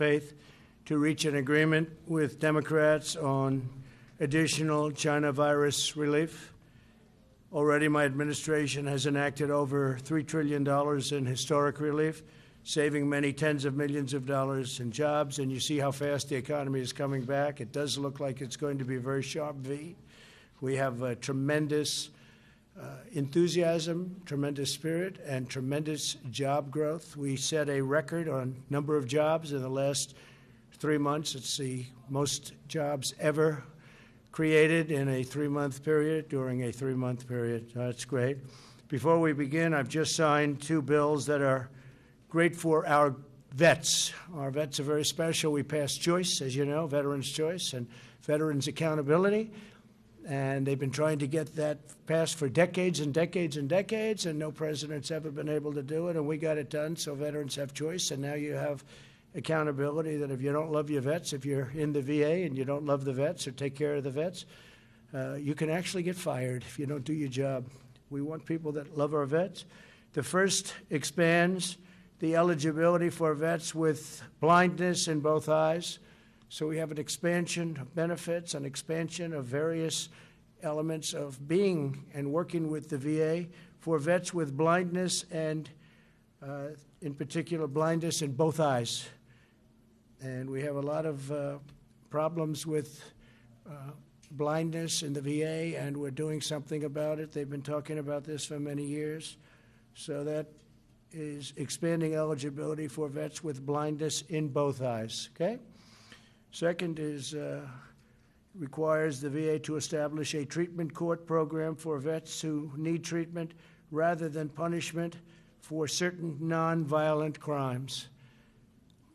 faith to reach an agreement with Democrats on additional China virus relief. Already my administration has enacted over $3 trillion in historic relief, saving many tens of millions of dollars in jobs, and you see how fast the economy is coming back. It does look like it's going to be a very sharp V. We have tremendous enthusiasm, tremendous spirit, and tremendous job growth. We set a record on number of jobs in the last 3 months. It's the most jobs ever created in a 3-month period, during a 3-month period. That's great. Before we begin, I've just signed 2 bills that are great for our vets. Our vets are very special. We passed choice, as you know, Veterans Choice and Veterans Accountability. And they've been trying to get that passed for decades and decades and decades, and no president's ever been able to do it, and we got it done, so veterans have choice, and now you have accountability that if you don't love your vets, if you're in the VA and you don't love the vets or take care of the vets, you can actually get fired if you don't do your job. We want people that love our vets. The first expands the eligibility for vets with blindness in both eyes. So we have an expansion of benefits, an expansion of various elements of being and working with the VA for vets with blindness and, in particular, blindness in both eyes. And we have a lot of problems with blindness in the VA, and we're doing something about it. They've been talking about this for many years. So that is expanding eligibility for vets with blindness in both eyes, okay? Second is requires the VA to establish a treatment court program for vets who need treatment rather than punishment for certain nonviolent crimes.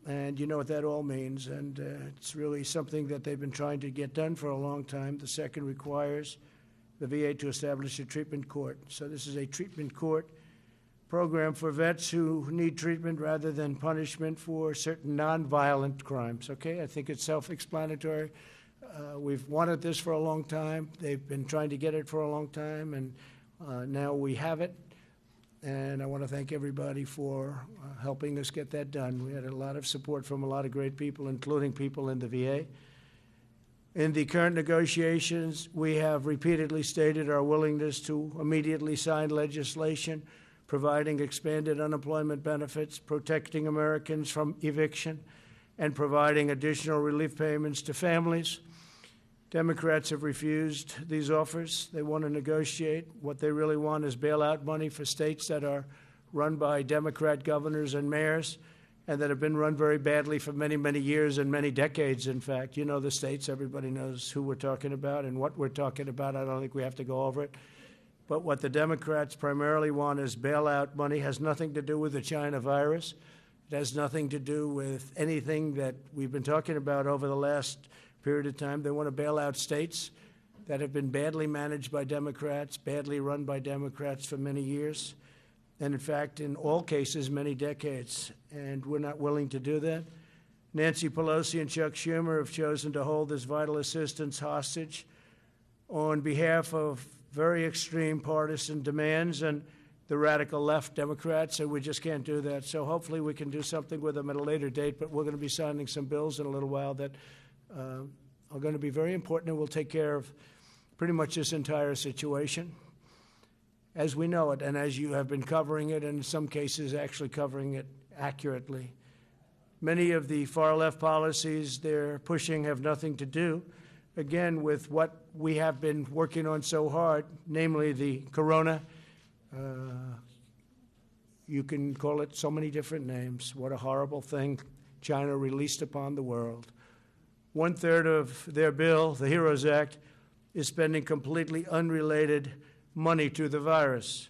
And you know what that all means, and it's really something that they've been trying to get done for a long time. The second requires the VA to establish a treatment court. So this is a treatment court program for vets who need treatment rather than punishment for certain nonviolent crimes, okay? I think it's self-explanatory. We've wanted this for a long time. They've been trying to get it for a long time, and now we have it. And I want to thank everybody for helping us get that done. We had a lot of support from a lot of great people, including people in the VA. In the current negotiations, we have repeatedly stated our willingness to immediately sign legislation providing expanded unemployment benefits, protecting Americans from eviction, and providing additional relief payments to families. Democrats have refused these offers. They want to negotiate. What they really want is bailout money for states that are run by Democrat governors and mayors and that have been run very badly for many, many years and many decades, in fact. You know the states. Everybody knows who we're talking about and what we're talking about. I don't think we have to go over it. But what the Democrats primarily want is bailout money. It has nothing to do with the China virus. It has nothing to do with anything that we've been talking about over the last period of time. They want to bail out states that have been badly managed by Democrats, badly run by Democrats for many years, and in fact, in all cases, many decades. And we're not willing to do that. Nancy Pelosi and Chuck Schumer have chosen to hold this vital assistance hostage on behalf of very extreme partisan demands and the radical left Democrats, and we just can't do that. So hopefully we can do something with them at a later date, but we're going to be signing some bills in a little while that are going to be very important and will take care of pretty much this entire situation as we know it and as you have been covering it, and in some cases actually covering it accurately. Many of the far-left policies they're pushing have nothing to do, again, with what we have been working on so hard, namely the corona. You can call it so many different names. What a horrible thing China released upon the world. 1/3 of their bill, the HEROES Act, is spending completely unrelated money to the virus.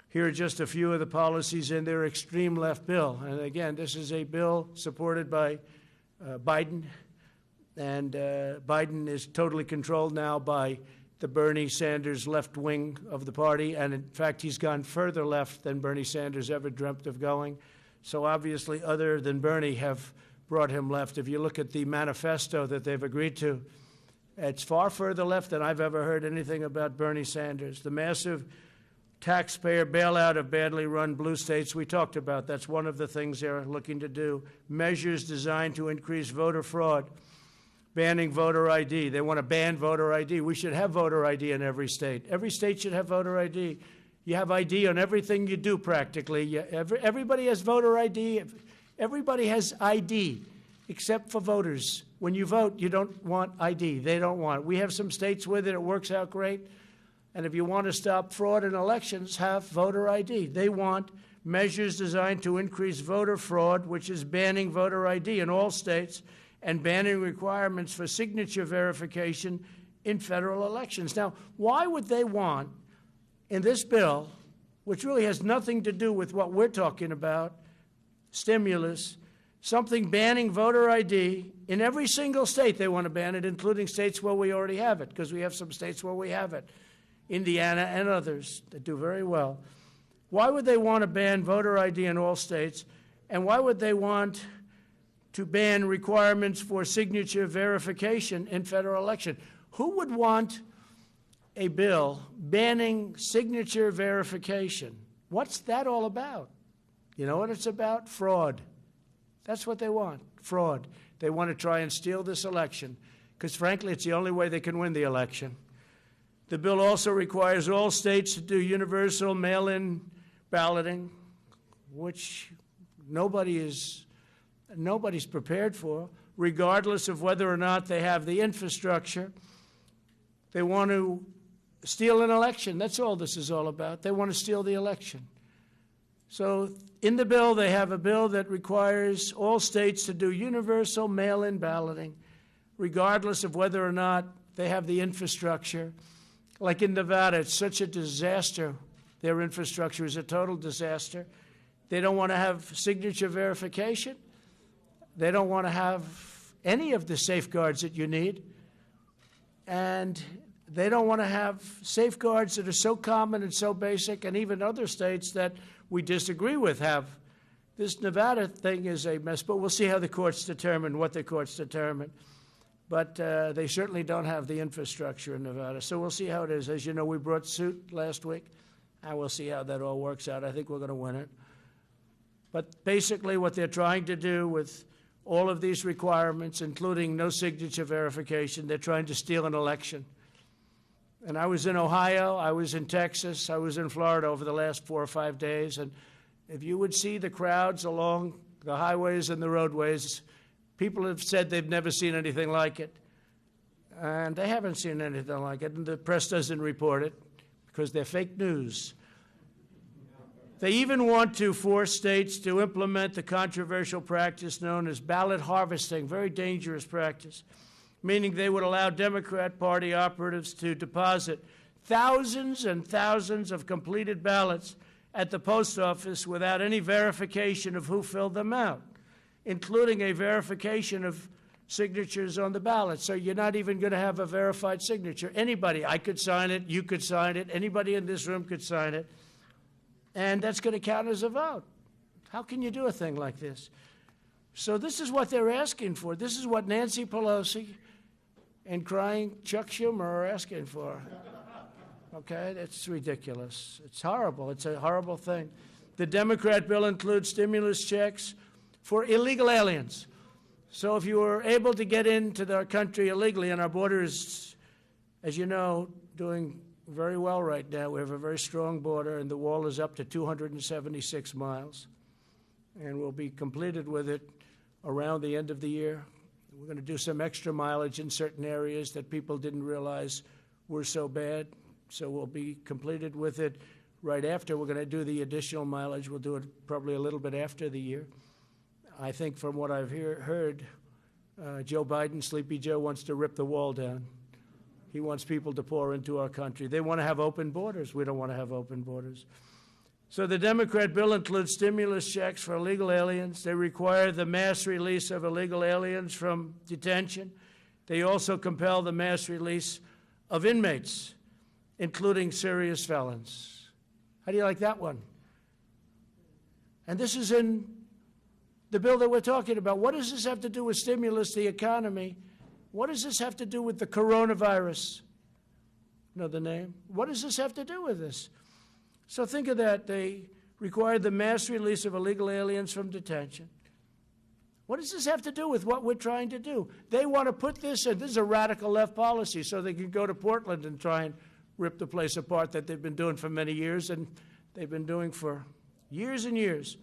Here are just a few of the policies in their extreme left bill. And again, this is a bill supported by Biden, and Biden is totally controlled now by the Bernie Sanders left wing of the party, and in fact, he's gone further left than Bernie Sanders ever dreamt of going. So obviously, other than Bernie have brought him left. If you look at the manifesto that they've agreed to, it's far further left than I've ever heard anything about Bernie Sanders. The massive taxpayer bailout of badly run blue states. We talked about that's one of the things they're looking to do. Measures designed to increase voter fraud, banning voter ID. They want to ban voter ID. We should have voter ID in every state. Every state should have voter ID. You have ID on everything you do practically. Everybody has voter ID. Everybody has ID except for voters. When you vote, you don't want ID. They don't want it. We have some states with it. It works out great. And if you want to stop fraud in elections, have voter ID. They want measures designed to increase voter fraud, which is banning voter ID in all states and banning requirements for signature verification in federal elections. Now, why would they want, in this bill, which really has nothing to do with what we're talking about, stimulus, something banning voter ID in every single state? They want to ban it, including states where we already have it, because we have some states where we have it. Indiana and others that do very well. Why would they want to ban voter ID in all states? And why would they want to ban requirements for signature verification in federal election? Who would want a bill banning signature verification? What's that all about? You know what it's about? Fraud. That's what they want, fraud. They want to try and steal this election because, frankly, it's the only way they can win the election. The bill also requires all states to do universal mail-in balloting, which nobody's prepared for, regardless of whether or not they have the infrastructure. They want to steal an election. That's all this is all about. They want to steal the election. So in the bill, they have a bill that requires all states to do universal mail-in balloting, regardless of whether or not they have the infrastructure. Like in Nevada, it's such a disaster. Their infrastructure is a total disaster. They don't want to have signature verification. They don't want to have any of the safeguards that you need. And they don't want to have safeguards that are so common and so basic, and even other states that we disagree with have. This Nevada thing is a mess, but we'll see how the courts determine what the courts determine. But they certainly don't have the infrastructure in Nevada. So we'll see how it is. As you know, we brought suit last week, and we'll see how that all works out. I think we're going to win it. But basically what they're trying to do with all of these requirements, including no signature verification, they're trying to steal an election. And I was in Ohio, I was in Texas, I was in Florida over the last 4 or 5 days, and if you would see the crowds along the highways and the roadways, people have said they've never seen anything like it. And they haven't seen anything like it, and the press doesn't report it because they're fake news. They even want to force states to implement the controversial practice known as ballot harvesting, very dangerous practice, meaning they would allow Democrat Party operatives to deposit thousands and thousands of completed ballots at the post office without any verification of who filled them out, including a verification of signatures on the ballot. So you're not even going to have a verified signature. Anybody, I could sign it, you could sign it, anybody in this room could sign it, and that's going to count as a vote. How can you do a thing like this? So this is what they're asking for. This is what Nancy Pelosi and crying Chuck Schumer are asking for. Okay, it's ridiculous. It's horrible. It's a horrible thing. The Democrat bill includes stimulus checks for illegal aliens. So if you were able to get into our country illegally, and our border is, as you know, doing very well right now. We have a very strong border, and the wall is up to 276 miles. And we'll be completed with it around the end of the year. We're going to do some extra mileage in certain areas that people didn't realize were so bad. So we'll be completed with it right after. We're going to do the additional mileage. We'll do it probably a little bit after the year. I think from what I've heard, Joe Biden, Sleepy Joe, wants to rip the wall down. He wants people to pour into our country. They want to have open borders. We don't want to have open borders. So the Democrat bill includes stimulus checks for illegal aliens. They require the mass release of illegal aliens from detention. They also compel the mass release of inmates, including serious felons. How do you like that one? And this is in the bill that we're talking about. What does this have to do with stimulus, the economy? What does this have to do with the coronavirus? Know the name? What does this have to do with this? So think of that. They required the mass release of illegal aliens from detention. What does this have to do with what we're trying to do? They want to put this in. This is a radical left policy, so they can go to Portland and try and rip the place apart that they've been doing for many years, and they've been doing for years and years.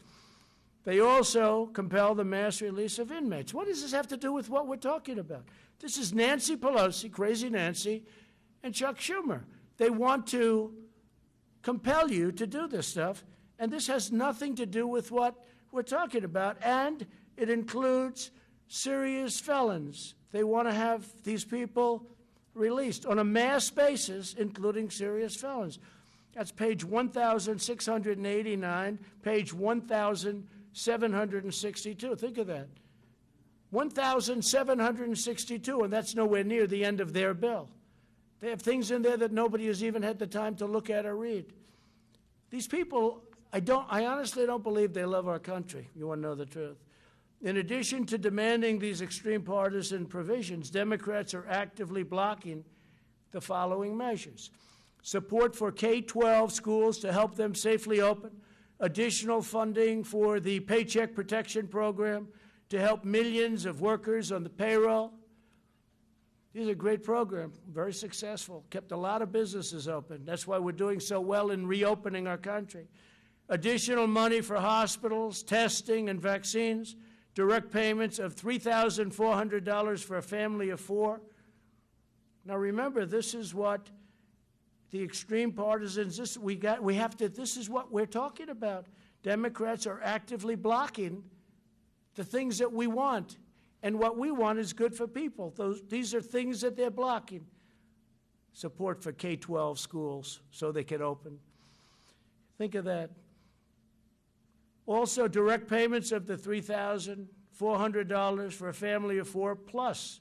They also compel the mass release of inmates. What does this have to do with what we're talking about? This is Nancy Pelosi, crazy Nancy, and Chuck Schumer. They want to compel you to do this stuff, and this has nothing to do with what we're talking about, and it includes serious felons. They want to have these people released on a mass basis, including serious felons. That's page 1,689, page 1,762. Think of that. 1,762, and that's nowhere near the end of their bill. They have things in there that nobody has even had the time to look at or read. These people, I honestly don't believe they love our country. You want to know the truth. In addition to demanding these extreme partisan provisions, Democrats are actively blocking the following measures: support for K-12 schools to help them safely open, additional funding for the Paycheck Protection Program to help millions of workers on the payroll. These are a great program, very successful, kept a lot of businesses open. That's why we're doing so well in reopening our country. Additional money for hospitals, testing, and vaccines. Direct payments of $3,400 for a family of 4. Now remember, this is what the extreme partisans, this is what we're talking about. Democrats are actively blocking the things that we want, and what we want is good for people. These are things that they're blocking. Support for K-12 schools so they can open. Think of that. Also, direct payments of the $3,400 for a family of 4 plus.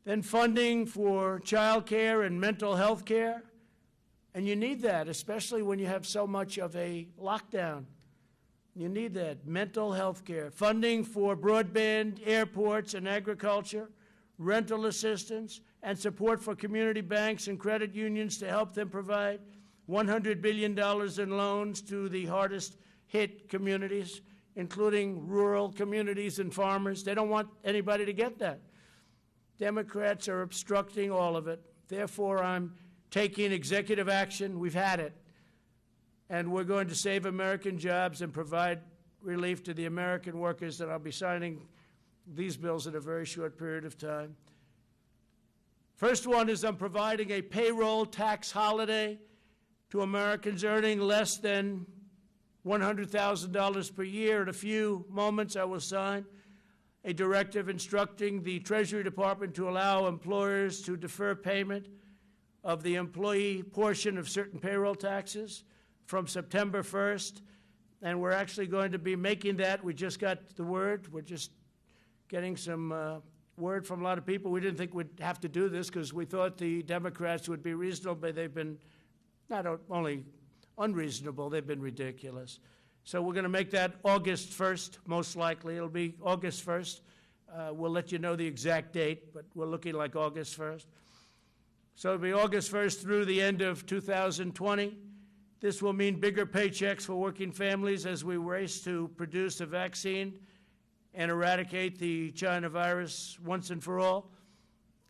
Then funding for child care and mental health care. And you need that, especially when you have so much of a lockdown. You need that, mental health care. Funding for broadband, airports, and agriculture. Rental assistance, and support for community banks and credit unions to help them provide $100 billion in loans to the hardest hit communities, including rural communities and farmers. They don't want anybody to get that. Democrats are obstructing all of it. Therefore, I'm taking executive action. We've had it. And we're going to save American jobs and provide relief to the American workers, and I'll be signing these bills in a very short period of time. First one is I'm providing a payroll tax holiday to Americans earning less than $100,000 per year. In a few moments, I will sign a directive instructing the Treasury Department to allow employers to defer payment of the employee portion of certain payroll taxes from September 1st. And we're actually going to be making that. We just got the word. We're just getting some word from a lot of people. We didn't think we'd have to do this because we thought the Democrats would be reasonable, but they've been not only unreasonable, they've been ridiculous. So we're going to make that August 1st, most likely. It'll be August 1st. We'll let you know the exact date, but we're looking like August 1st. So it'll be August 1st through the end of 2020. This will mean bigger paychecks for working families as we race to produce a vaccine and eradicate the China virus once and for all.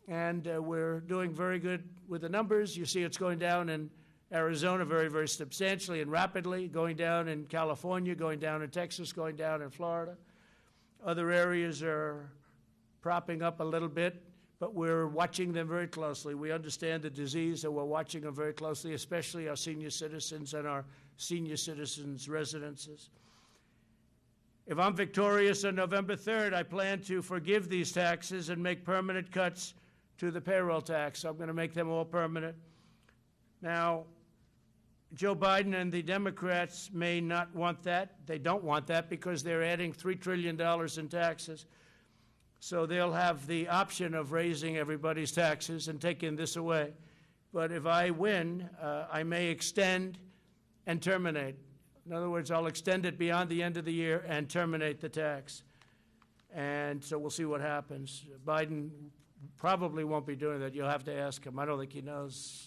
And we're doing very good with the numbers. You see it's going down in Arizona very, very substantially and rapidly, going down in California, going down in Texas, going down in Florida. Other areas are propping up a little bit, but we're watching them very closely. We understand the disease, and we're watching them very closely, especially our senior citizens and our senior citizens' residences. If I'm victorious on November 3rd, I plan to forgive these taxes and make permanent cuts to the payroll tax. I'm going to make them all permanent. Now, Joe Biden and the Democrats may not want that. They don't want that because they're adding $3 trillion in taxes. So they'll have the option of raising everybody's taxes and taking this away. But if I win, I may extend and terminate. In other words, I'll extend it beyond the end of the year and terminate the tax. And so we'll see what happens. Biden probably won't be doing that. You'll have to ask him. I don't think he knows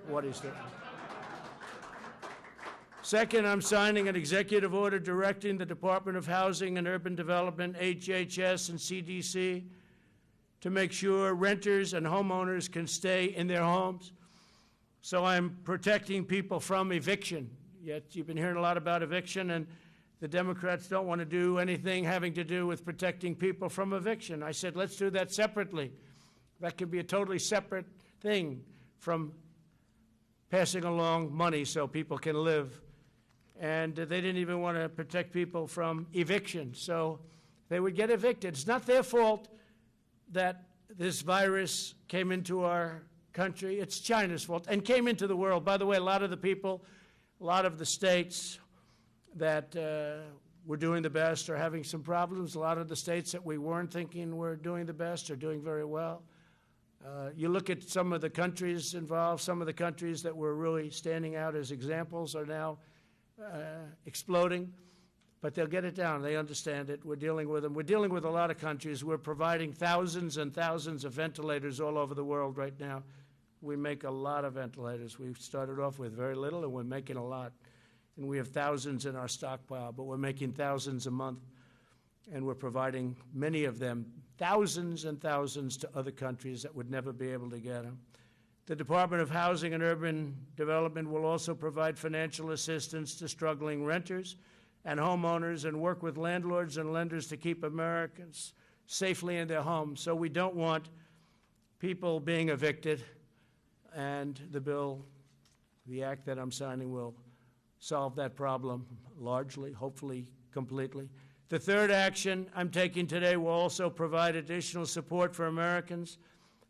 what he's doing. Second, I'm signing an executive order directing the Department of Housing and Urban Development, HHS, and CDC to make sure renters and homeowners can stay in their homes. So I'm protecting people from eviction. Yet you've been hearing a lot about eviction, and the Democrats don't want to do anything having to do with protecting people from eviction. I said, let's do that separately. That could be a totally separate thing from passing along money so people can live. And they didn't even want to protect people from eviction, so they would get evicted. It's not their fault that this virus came into our country. It's China's fault, and came into the world. By the way, a lot of the people, a lot of the states that were doing the best are having some problems. A lot of the states that we weren't thinking were doing the best are doing very well. You look at some of the countries involved, some of the countries that were really standing out as examples are now exploding, but they'll get it down. They understand it. We're dealing with them. We're dealing with a lot of countries. We're providing thousands and thousands of ventilators all over the world right now. We make a lot of ventilators. We've started off with very little, and we're making a lot. And we have thousands in our stockpile, but we're making thousands a month, and we're providing many of them, thousands and thousands, to other countries that would never be able to get them. The Department of Housing and Urban Development will also provide financial assistance to struggling renters and homeowners and work with landlords and lenders to keep Americans safely in their homes. So we don't want people being evicted, and the bill, the act that I'm signing, will solve that problem largely, hopefully completely. The third action I'm taking today will also provide additional support for Americans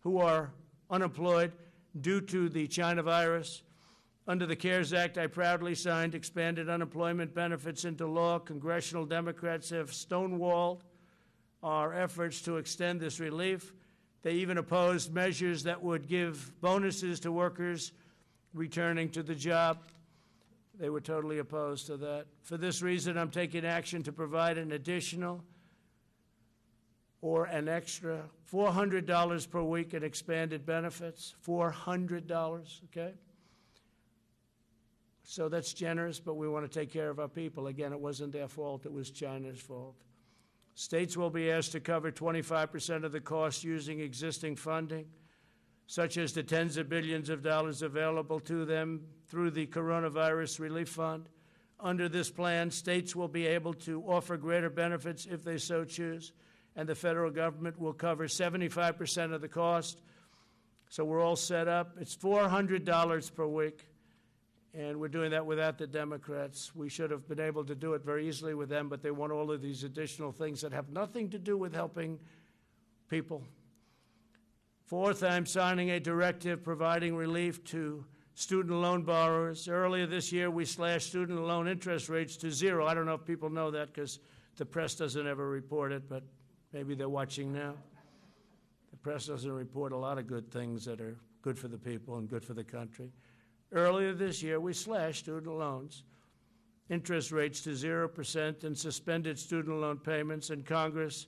who are unemployed due to the China virus. Under the CARES Act, I proudly signed expanded unemployment benefits into law. Congressional Democrats have stonewalled our efforts to extend this relief. They even opposed measures that would give bonuses to workers returning to the job. They were totally opposed to that. For this reason, I'm taking action to provide an additional or an extra $400 per week in expanded benefits. $400, okay? So that's generous, but we want to take care of our people. Again, it wasn't their fault. It was China's fault. States will be asked to cover 25% of the cost using existing funding, such as the tens of billions of dollars available to them through the Coronavirus Relief Fund. Under this plan, states will be able to offer greater benefits if they so choose, and the federal government will cover 75% of the cost. So we're all set up. It's $400 per week, and we're doing that without the Democrats. We should have been able to do it very easily with them, but they want all of these additional things that have nothing to do with helping people. Fourth, I'm signing a directive providing relief to student loan borrowers. Earlier this year, we slashed student loan interest rates to zero. I don't know if people know that because the press doesn't ever report it, but maybe they're watching now. The press doesn't report a lot of good things that are good for the people and good for the country. Earlier this year, we slashed student loans, interest rates to 0%, and suspended student loan payments, and Congress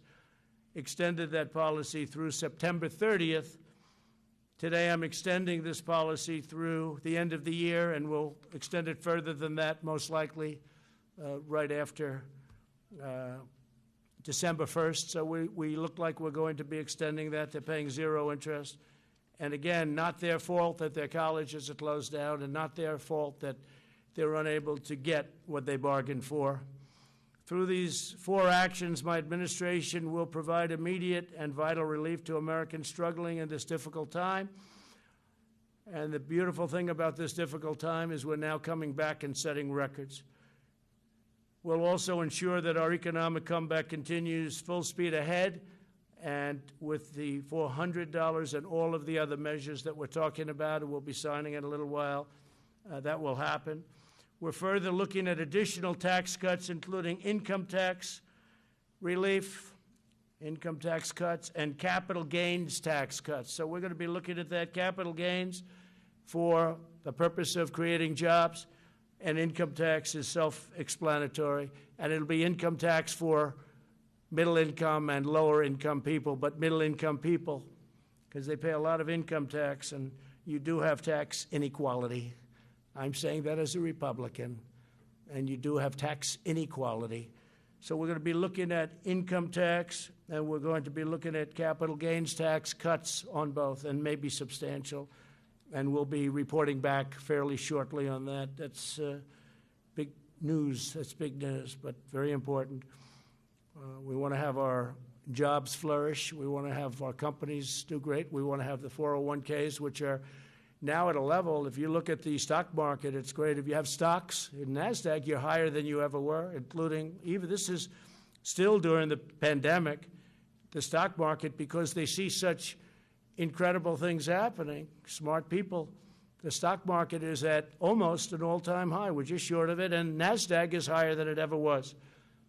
extended that policy through September 30th. Today, I'm extending this policy through the end of the year, and we'll extend it further than that, most likely right after December 1st. So we look like we're going to be extending that. They're paying zero interest. And again, not their fault that their colleges are closed down, and not their fault that they're unable to get what they bargained for. Through these four actions, my administration will provide immediate and vital relief to Americans struggling in this difficult time. And the beautiful thing about this difficult time is we're now coming back and setting records. We'll also ensure that our economic comeback continues full speed ahead, and with the $400 and all of the other measures that we're talking about, and we'll be signing in a little while, that will happen. We're further looking at additional tax cuts, including income tax relief, income tax cuts, and capital gains tax cuts. So we're going to be looking at that, capital gains for the purpose of creating jobs, and income tax is self-explanatory, and it'll be income tax for middle income and lower income people, but middle income people, because they pay a lot of income tax, and you do have tax inequality. I'm saying that as a Republican. and you do have tax inequality. So we're going to be looking at income tax, and we're going to be looking at capital gains tax cuts on both, and maybe substantial. And we'll be reporting back fairly shortly on that. That's big news. That's big news, but very important. We want to have our jobs flourish. We want to have our companies do great. We want to have the 401ks, which are now at a level, if you look at the stock market, it's great. If you have stocks in NASDAQ, you're higher than you ever were, including even this is still during the pandemic, the stock market, because they see such incredible things happening, smart people. The stock market is at almost an all-time high. We're just short of it, and NASDAQ is higher than it ever was.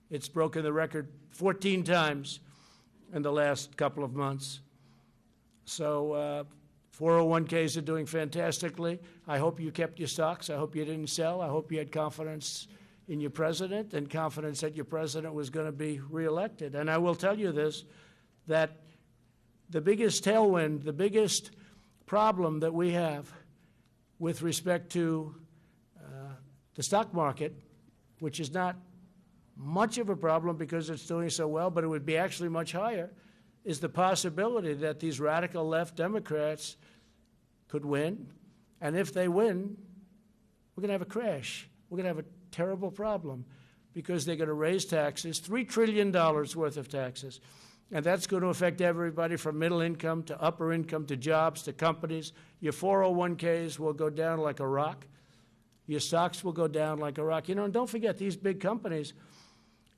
It's broken the record 14 times in the last couple of months. So 401ks are doing fantastically. I hope you kept your stocks. I hope you didn't sell. I hope you had confidence in your president and confidence that your president was going to be reelected. And I will tell you this, that the biggest tailwind, the biggest problem that we have with respect to the stock market, which is not much of a problem because it's doing so well, but it would be actually much higher, is the possibility that these radical left Democrats could win. And if they win, we're going to have a crash. We're going to have a terrible problem because they're going to raise taxes, $3 trillion worth of taxes. And that's going to affect everybody from middle income to upper income to jobs to companies. Your 401ks will go down like a rock. Your stocks will go down like a rock. You know, and don't forget, these big companies,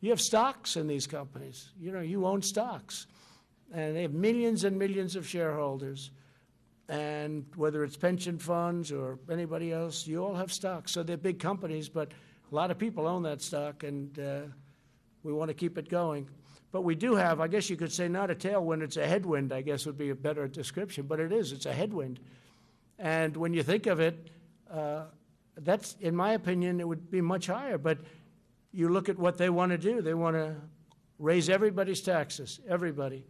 you have stocks in these companies. You know, you own stocks. And they have millions and millions of shareholders. And whether it's pension funds or anybody else, you all have stocks. So they're big companies, but a lot of people own that stock, and we want to keep it going. But we do have, I guess you could say, not a tailwind, it's a headwind, I guess would be a better description. But it is, it's a headwind. And when you think of it, that's, in my opinion, it would be much higher. But you look at what they want to do. They want to raise everybody's taxes, everybody.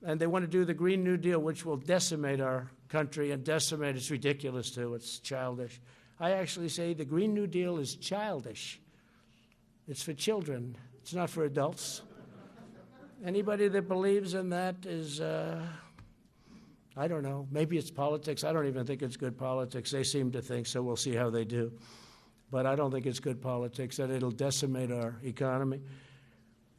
And they want to do the Green New Deal, which will decimate our country and decimate. It's ridiculous, too. It's childish. I actually say the Green New Deal is childish. It's for children. It's not for adults. Anybody that believes in that is, I don't know, maybe it's politics. I don't even think it's good politics. They seem to think, so we'll see how they do. But I don't think it's good politics, that it'll decimate our economy.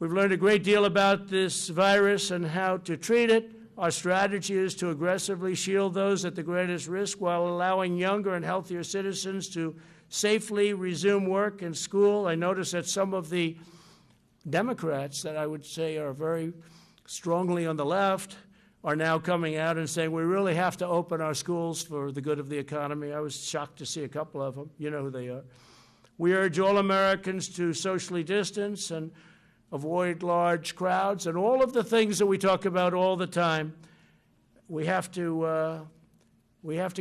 We've learned a great deal about this virus and how to treat it. Our strategy is to aggressively shield those at the greatest risk while allowing younger and healthier citizens to safely resume work and school. I notice that some of the Democrats that I would say are very strongly on the left are now coming out and saying we really have to open our schools for the good of the economy. I was shocked to see a couple of them. You know who they are. We urge all Americans to socially distance and avoid large crowds and all of the things that we talk about all the time. We have to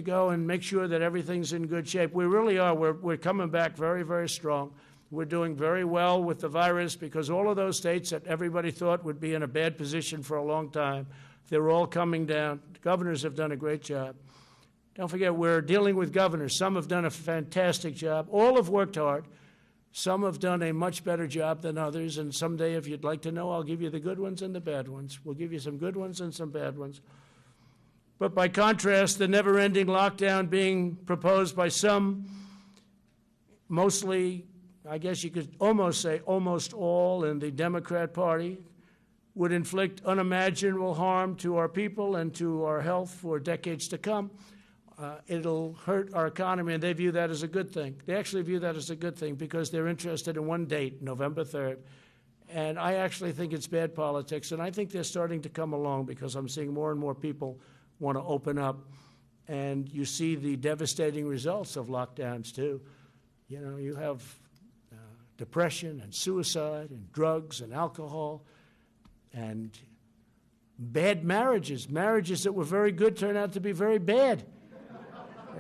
go and make sure that everything's in good shape. We really are. We're coming back very, very strong. We're doing very well with the virus because all of those states that everybody thought would be in a bad position for a long time, they're all coming down. Governors have done a great job. Don't forget, we're dealing with governors. Some have done a fantastic job. All have worked hard. Some have done a much better job than others, and someday, if you'd like to know, I'll give you the good ones and the bad ones. We'll give you some good ones and some bad ones. But by contrast, the never-ending lockdown being proposed by some, mostly, I guess you could almost say almost all in the Democrat Party, would inflict unimaginable harm to our people and to our health for decades to come. It'll hurt our economy, and they view that as a good thing. They actually view that as a good thing because they're interested in one date, November 3rd. And I actually think it's bad politics, and I think they're starting to come along because I'm seeing more and more people want to open up, and you see the devastating results of lockdowns, too. You know, you have depression and suicide and drugs and alcohol and bad marriages. Marriages that were very good turn out to be very bad.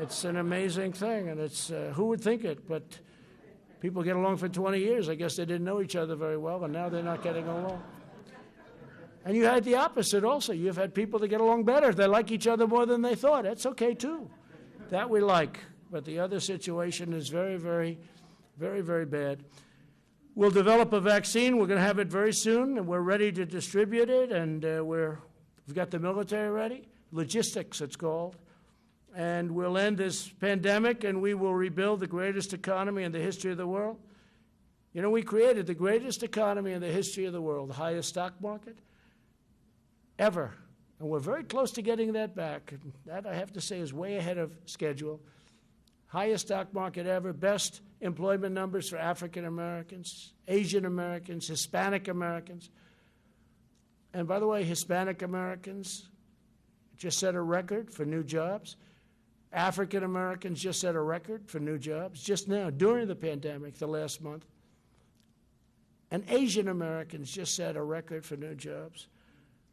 It's an amazing thing, and it's who would think it? But people get along for 20 years. I guess they didn't know each other very well, and now they're not getting along. And you had the opposite also. You've had people that get along better. They like each other more than they thought. That's okay, too. That we like. But the other situation is very, very Very, very bad. We'll develop a vaccine. We're going to have it very soon, and we're ready to distribute it, and we've got the military ready. Logistics, it's called. And we'll end this pandemic, and we will rebuild the greatest economy in the history of the world. You know, we created the greatest economy in the history of the world, the highest stock market ever. And we're very close to getting that back. And that, I have to say, is way ahead of schedule. Highest stock market ever, best employment numbers for African Americans, Asian Americans, Hispanic Americans. And by the way, Hispanic Americans just set a record for new jobs. African Americans just set a record for new jobs just now, during the pandemic, the last month. And Asian Americans just set a record for new jobs.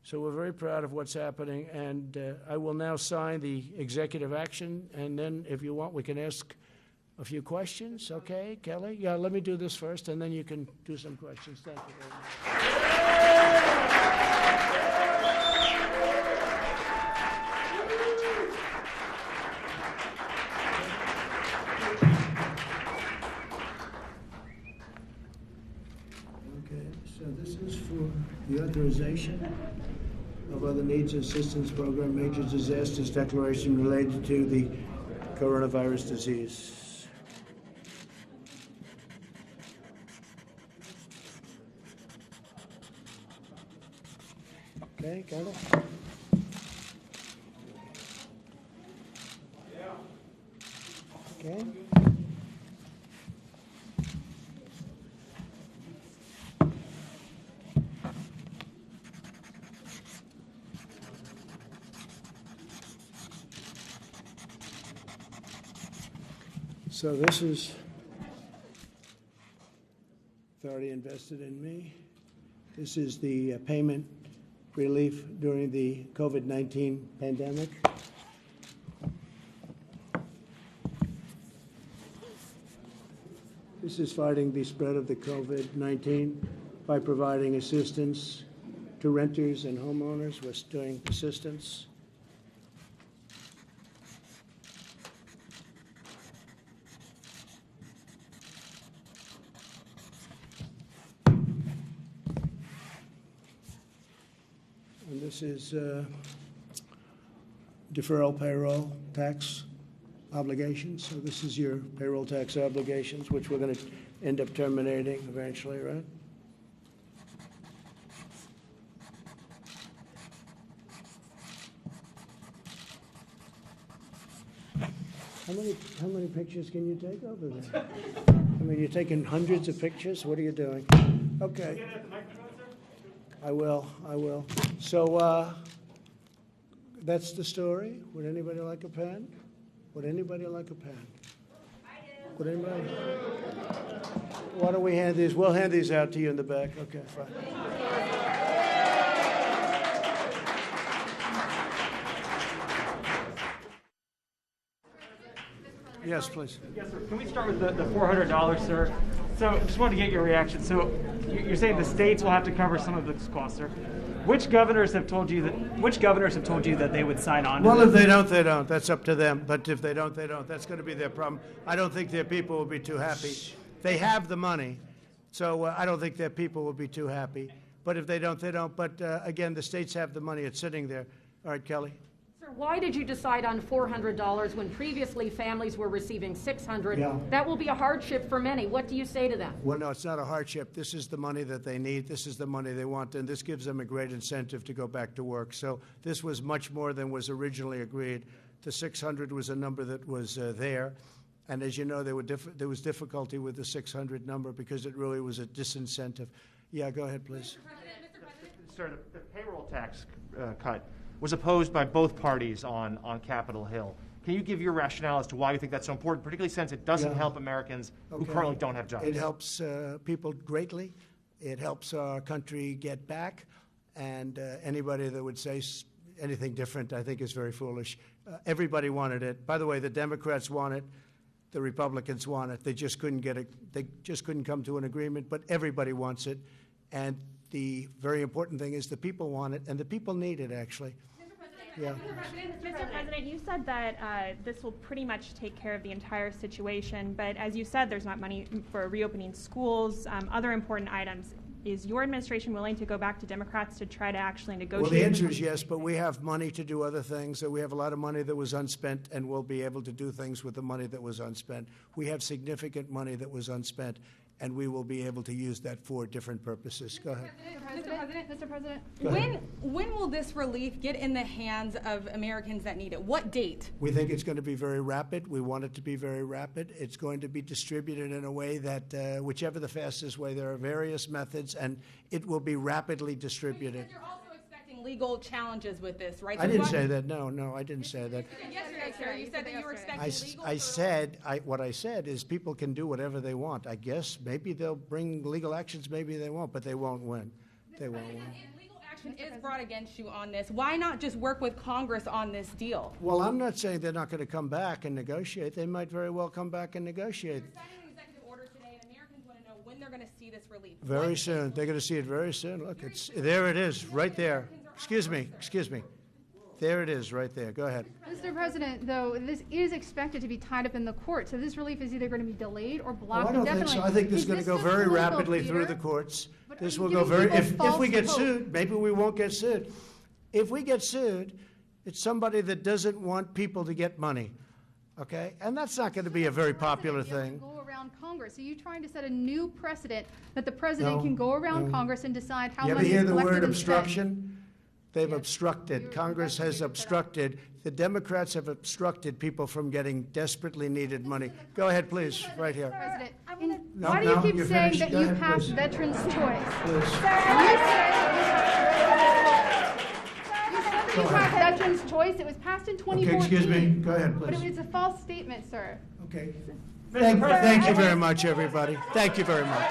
So we're very proud of what's happening, and I will now sign the executive action, and then if you want, we can ask a few questions. Okay, Kelly? Yeah, let me do this first, and then you can do some questions. Thank you very much. Okay, so this is for the authorization of other needs assistance program, major disasters declaration related to the coronavirus disease. Okay, got it? Okay. So this is authority invested in me. This is the payment relief during the COVID-19 pandemic. This is fighting the spread of the COVID-19 by providing assistance to renters and homeowners. We're doing assistance. And this is deferral payroll tax obligations. So this is your payroll tax obligations, which we're going to end up terminating eventually, right? How many pictures can you take over there? I mean, you're taking hundreds of pictures. What are you doing? Okay. I will. So that's the story. Would anybody like a pen? Would anybody like a pen? I do. Would anybody? Why don't we hand these? We'll hand these out to you in the back. Okay, fine. Yes, please. Yes, sir. Can we start with the $400, sir? So just wanted to get your reaction. So you're saying the states will have to cover some of this cost, sir. Which governors have told you that they would sign on to Well, this? if they don't, they don't. That's up to them. But if they don't, they don't. That's going to be their problem. I don't think their people will be too happy. They have the money, so I don't think their people will be too happy. But if they don't, they don't. But again, the states have the money. It's sitting there. All right, Kelly. Sir, why did you decide on $400 when previously families were receiving $600? Yeah. That will be a hardship for many. What do you say to them? Well, no, it's not a hardship. This is the money that they need. This is the money they want, and this gives them a great incentive to go back to work. So this was much more than was originally agreed. The 600 was a number that was there, and as you know, there was difficulty with the 600 number because it really was a disincentive. Yeah, go ahead, please. Mr. President. Sir, the payroll tax cut was opposed by both parties on Capitol Hill. Can you give your rationale as to why you think that's so important, particularly since it doesn't help Americans who currently don't have jobs? It helps people greatly. It helps our country get back, and anybody that would say anything different, I think, is very foolish. Everybody wanted it. By the way, the Democrats want it. The Republicans want it. They just couldn't get it. They just couldn't come to an agreement, but everybody wants it. And the very important thing is the people want it, and the people need it, actually. Yeah. Mr. President, you said that this will pretty much take care of the entire situation, but as you said, there's not money for reopening schools, other important items. Is your administration willing to go back to Democrats to try to actually negotiate? Well, the answer is yes, but we have money to do other things. We have a lot of money that was unspent, and we'll be able to do things with the money that was unspent. We have significant money that was unspent, and we will be able to use that for different purposes. Go ahead. Mr. President, Go ahead. when will this relief get in the hands of Americans that need it? What date? We think it's going to be very rapid. We want it to be very rapid. It's going to be distributed in a way that, whichever the fastest way, there are various methods, and it will be rapidly distributed. You're also expecting legal challenges with this, right? I didn't say that. No, I didn't say that. Yesterday, sir, you said that you were expecting legal. What I said is people can do whatever they want. I guess maybe they'll bring legal actions, maybe they won't, but they won't win. They won't win. If legal action is brought against you on this, why not just work with Congress on this deal? Well, I'm not saying they're not going to come back and negotiate. They might very well come back and negotiate. You're signing an executive order today, and Americans want to know when they're going to see this relief. Very soon. They're going to see it very soon. Look, there it is, right there. Excuse me. There it is, right there. Go ahead. Mr. President, though, this is expected to be tied up in the court, so this relief is either going to be delayed or Oh, blocked I don't think indefinitely. so. I think this is Is going to this go just very political rapidly through theater? the courts. But This are will you go giving very. people If we false get hope? sued, maybe we won't get sued. If we get sued, it's somebody that doesn't want people to get money, okay? And that's not going to be a very popular thing. Go around Congress. Are you trying to set a new precedent that the president No, can go around no. Congress and decide how You ever money hear is the collected word and spent? obstruction? They've obstructed. Congress has obstructed. The Democrats have obstructed people from getting desperately needed money. Go ahead, please, right here. President, No, why do you no, keep you're saying finished. that Go you ahead, passed please. veterans' choice? Please. You passed veterans' choice. It was passed in 2014. Okay, excuse me. Go ahead, But please. it's a false statement, sir. Okay. Mr. President, Thank you very much, everybody. Thank you very much.